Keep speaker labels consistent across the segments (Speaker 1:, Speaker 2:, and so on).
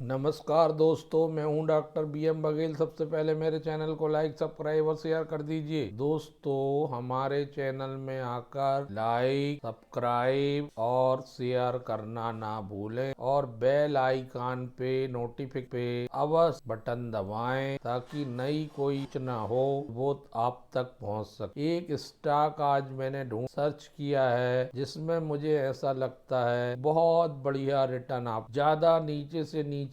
Speaker 1: नमस्कार दोस्तों, मैं हूं डॉक्टर BM बघेल। सबसे पहले मेरे चैनल को लाइक, सब्सक्राइब और शेयर कर दीजिए। दोस्तों, हमारे चैनल में आकर लाइक, सब्सक्राइब और शेयर करना ना भूलें और बेल आइकन पे नोटिफिकेशन पे अवश्य बटन दबाएं ताकि नई कोई सूचना हो वो आप तक पहुंच सके। एक स्टॉक आज मैंने सर्च किया है जिसमें मुझे ऐसा लगता है बहुत बढ़िया रिटर्न आप ज्यादा नीचे से नीचे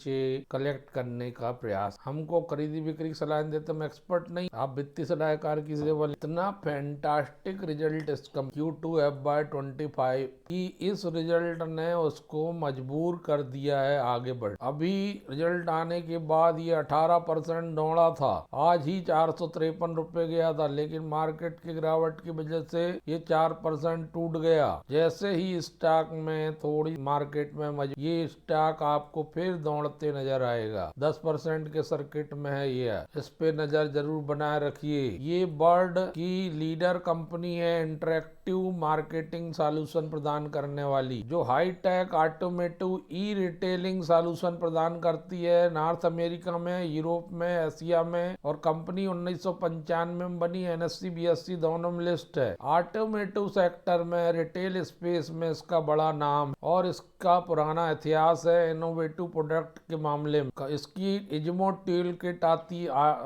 Speaker 1: कलेक्ट करने का प्रयास। हमको खरीदी बिक्री की सलाह देते, मैं एक्सपर्ट नहीं, आप वित्तीय सलाहकार की सेवा। इतना फैंटास्टिक रिजल्ट इसका Q2 FY25 कि इस रिजल्ट ने उसको मजबूर कर दिया है आगे बढ़। अभी रिजल्ट आने के बाद ये 18% दौड़ा था, आज ही 453 रुपए गया था, लेकिन मार्केट की गिरावट की वजह से ये 4% टूट गया। जैसे ही स्टॉक में थोड़ी मार्केट में ये स्टॉक आपको फिर दौड़ते नजर आएगा। 10% के सर्किट में है ये, इस पे नजर जरूर बनाए रखिए। ये वर्ल्ड की लीडर कंपनी है, इंटरेक्टिव मार्केटिंग सॉल्यूशन प्रदान करने वाली, जो high tech automotive e retailing solution प्रदान करती है नॉर्थ अमेरिका में, यूरोप में, एशिया में। और कंपनी 1995 में बनी, NSE BSE दोनों में लिस्ट है। ऑटोमेटिव सेक्टर में, रिटेल स्पेस में इसका बड़ा नाम और इसका पुराना इतिहास है। इनोवेटिव प्रोडक्ट के मामले में इसकी इज्मो टूल किट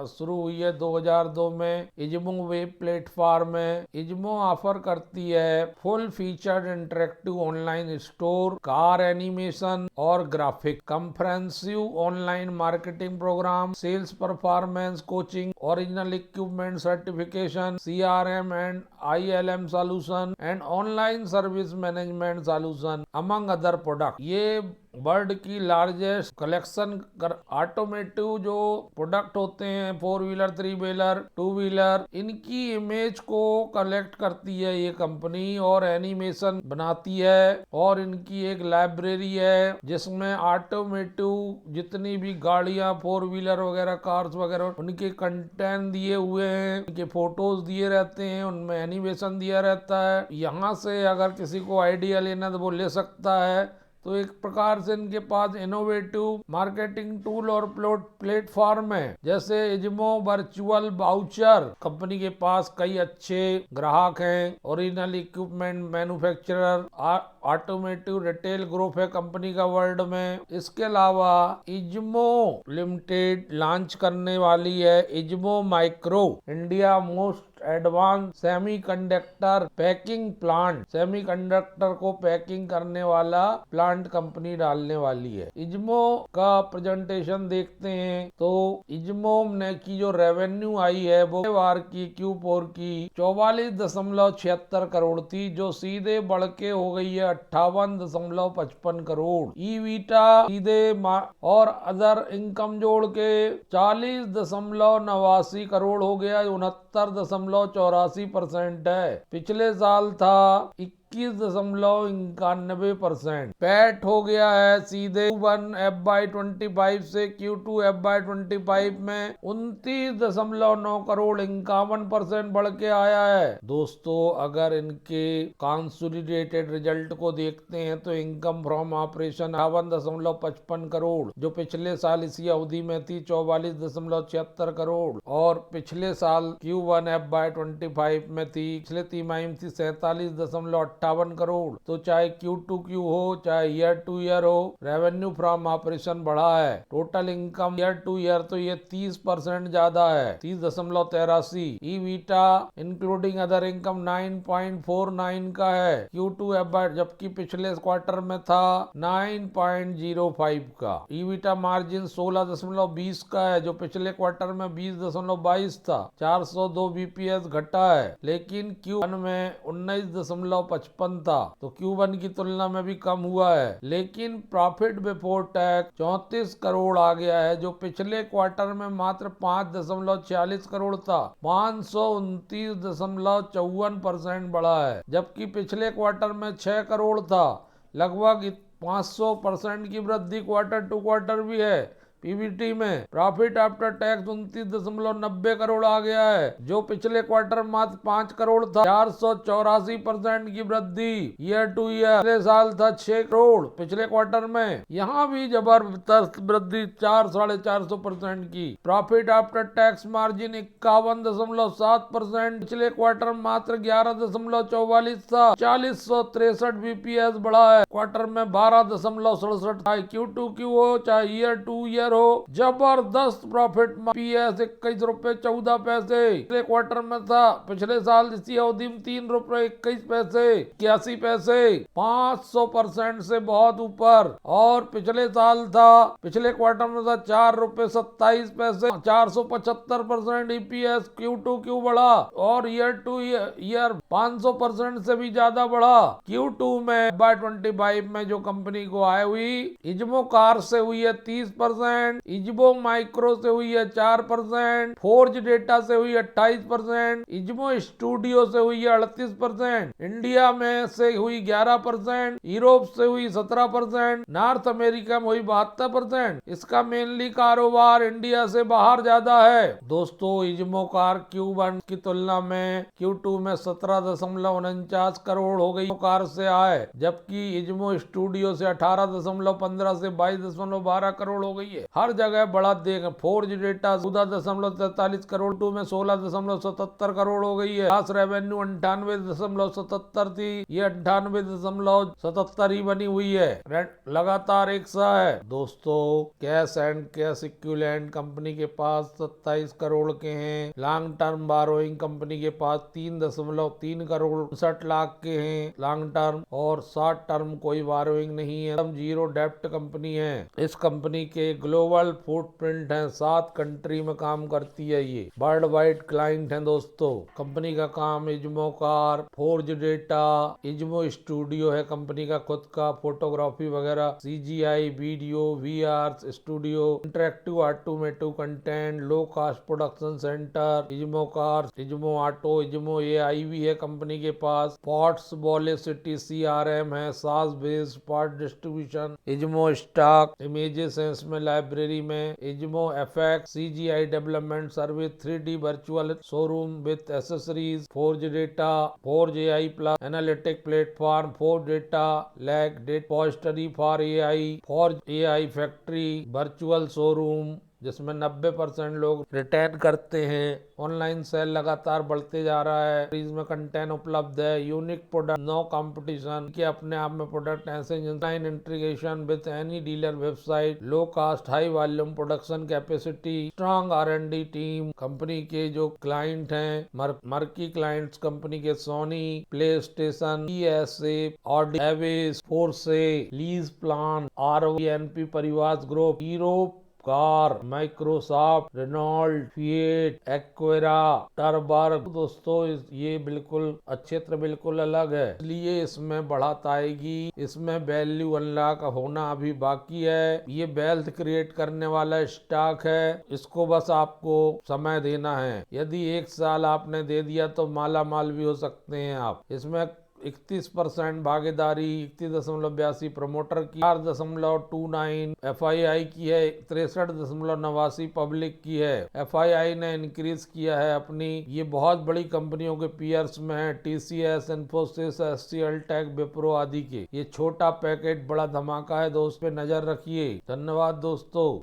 Speaker 1: शुरू हुई है 2002 में। इज्मो वेब प्लेटफॉर्म में इज्मो ऑफर करती है full featured interactive online store, car animation और graphic, comprehensive online marketing program, sales performance coaching, original equipment certification, CRM and ILM solution and online service management solution among other product. ये world की largest collection automotive जो product होते हैं, 4 wheeler, 3 wheeler, 2 wheeler, इनकी image को collect करती है ये कंपनी और एनिमेशन बनाती है। और इनकी एक लाइब्रेरी है जिसमें ऑटोमेटिव जितनी भी गाड़ियां, 4 व्हीलर वगैरह, कार्स वगैरह, उनके कंटेंट दिए हुए हैं, उनके फोटोज दिए रहते हैं, उनमें एनिमेशन दिया रहता है। यहाँ से अगर किसी को आइडिया लेना तो वो ले सकता है। तो एक प्रकार से इनके पास इनोवेटिव मार्केटिंग टूल और प्लेटफॉर्म है, जैसे इज्मो वर्चुअल वाउचर। कंपनी के पास कई अच्छे ग्राहक हैं, original equipment manufacturer, automotive retail group है कंपनी का वर्ल्ड में। इसके अलावा इज्मो लिमिटेड लॉन्च करने वाली है Izmo micro, India most advance semiconductor packing plant. Semiconductor को पैकिंग करने वाला प्लांट कंपनी डालने वाली है। इज्मो का प्रेजेंटेशन देखते हैं तो इज्मो ने की जो रेवेन्यू आई है वो वार की Q4 की 44.76 करोड़ थी, जो सीधे बढ़ के हो गई है 58.55 करोड़। ईवीटा सीधे और अदर इनकम जोड़ के 40.89 करोड़ हो गया, 69.84% है। पिछले साल था 21.91%। पैट हो गया है सीधे Q1 FY25 से Q2 FY25 में 29.9 करोड़, 51% बढ़ के आया है। दोस्तों, अगर इनके कंसोलिडेटेड रिजल्ट को देखते हैं तो इनकम फ्रॉम ऑपरेशन 58.55 करोड़, जो पिछले साल इसी अवधि में थी 44.76 करोड़, और पिछले साल Q1 FY25 में थी, पिछले तिमाही में थी 47.58 करोड़। तो चाहे Q2Q हो चाहे ईयर टू ईयर हो, रेवेन्यू फ्रॉम ऑपरेशन बढ़ा है। Total income year two year तो ये 30% ज्यादा है, 30.83। ईवीटा इंक्लूडिंग अदर इनकम 9.49 का है Q2 FY, जबकि पिछले क्वार्टर में था 9.05 का। ईवीटा मार्जिन 16.20 का है, जो पिछले क्वार्टर में 20.22 था, 402 BPS घटा है। लेकिन Q1 में 19.55 था, तो Q1 की तुलना में भी कम हुआ है। लेकिन प्रॉफिट बिफोर टैक्स 34 करोड़ आ गया है, जो पिछले क्वार्टर में मात्र 5.46 करोड़ था, 529.54% बढ़ा है। जबकि पिछले क्वार्टर में 6 करोड़ था, लगभग 500% की वृद्धि क्वार्टर टू क्वार्टर भी है। पीबीटी में प्रॉफिट आफ्टर टैक्स 29.90 करोड़ आ गया है, जो पिछले क्वार्टर मात्र 5 करोड़ था। 484% की वृद्धि ईयर टू ईयर। पिछले साल था 6 करोड़ पिछले क्वार्टर में, यहाँ भी जबरदस्त वृद्धि 400-450% की। प्रॉफिट आफ्टर टैक्स मार्जिन 51.7%, पिछले क्वार्टर मात्र 11.44 था। 4063 बीपीएस बढ़ा है, क्वार्टर में 12.67 था। Q2Q हो चाहे ईयर टू ईयर हो, जबरदस्त प्रॉफिट। पीएस 21 रुपए 14 पैसे पिछले क्वार्टर में था, पिछले साल इसी अवधि में 3 रुपए 21 पैसे 81 पैसे, 500% से बहुत ऊपर। और पिछले साल था, पिछले क्वार्टर में था 4 रुपए 27 पैसे, 475% ईपीएस Q2Q बढ़ा, और ईयर टू ईयर 500% से भी ज्यादा बढ़ा। Q2 में बाय 25 में जो कंपनी को आय हुई, इज्मो कार से हुई है 30%, इज्मो माइक्रो से हुई है 4%, फोर्ज डेटा से हुई है 28%, इज्मो स्टूडियो से हुई है 38%, इंडिया में से हुई 11%, यूरोप से हुई 17%, नॉर्थ अमेरिका में हुई 72%। इसका मेनली कारोबार इंडिया से बाहर ज्यादा है। दोस्तों, इज्मो कार Q1 की तुलना में Q2 में 17.49 करोड़ हो गई कार से आय, जबकि इज्मो स्टूडियो से 18.15 से 22.12 करोड़ हो गई है। हर जगह बढ़ा देख। फोर्ज डेटा 14.43 करोड़, 2 में 16.77 करोड़ हो गई है। ग्रास रेवेन्यू 98.77 थी, ये 98.77 ही बनी हुई है, लगातार एक सा है। दोस्तों, cash and cash equivalent company के पास 27 करोड़ के हैं। लॉन्ग टर्म बारोइंग कंपनी के पास 3.3 करोड़ 59 लाख के हैं लॉन्ग टर्म, और शॉर्ट टर्म कोई बारोइंग नहीं है। जीरो डेप्ट कंपनी है। इस कंपनी के ग्लोबल फुटप्रिंट है, 7 कंट्री में काम करती है। ये वर्ल्ड वाइड क्लाइंट है। दोस्तों, कंपनी का काम Izmo car, forge data, Izmo studio है कंपनी का खुद का, फोटोग्राफी वगैरह, CGI, video, VR studio, interactive automotive content, low cost production centre, Izmo car, Izmo auto, Izmo AI भी है कंपनी के पास, पॉट्स वॉलेसिटी सीआरएम है, SaaS based part distribution, Izmo stock, images है इसमें लाइब्रेरी में, Izmo FX, CGI development service, 3D virtual showroom with accessories, forge data, forge AI plus analytic platform, forge data lake, depository for AI, forge AI factory, virtual showroom जिसमें 90% लोग return करते हैं। Online sale लगातार बढ़ते जा रहा है, इसमें कंटेंट उपलब्ध है, यूनिक प्रोडक्ट, नो कंपटीशन के अपने आप में प्रोडक्ट ऐसे, online integration with any dealer website, low cost high volume production capacity, strong R&D team. कंपनी के जो क्लाइंट हैं, मर्की क्लाइंट्स कंपनी के Sony, PlayStation, ESA, Audi, Avis, Porsche, lease plan, RONP परिवार group, Europcar, Microsoft, Renault, Fiat, एक्वेरा, टर्बर्ग। दोस्तों, ये बिल्कुल क्षेत्र बिल्कुल अलग है, इसलिए इसमें बढ़त आएगी। इसमें वैल्यू अनलॉक होना अभी बाकी है। ये वेल्थ क्रिएट करने वाला स्टॉक है, इसको बस आपको समय देना है। यदि 1 साल आपने दे दिया तो माला माल भी हो सकते हैं आप। इसमें 31% भागीदारी, 31.82 प्रमोटर की, 4.29 FII की है, 63.89 पब्लिक की है। FII ने इंक्रीज किया है अपनी। ये बहुत बड़ी कंपनियों के पीयर्स में है, TCS, Infosys, HCL tech, Wipro आदि के। ये छोटा पैकेट बड़ा धमाका है, दोस्त पे नजर रखिए। धन्यवाद दोस्तों।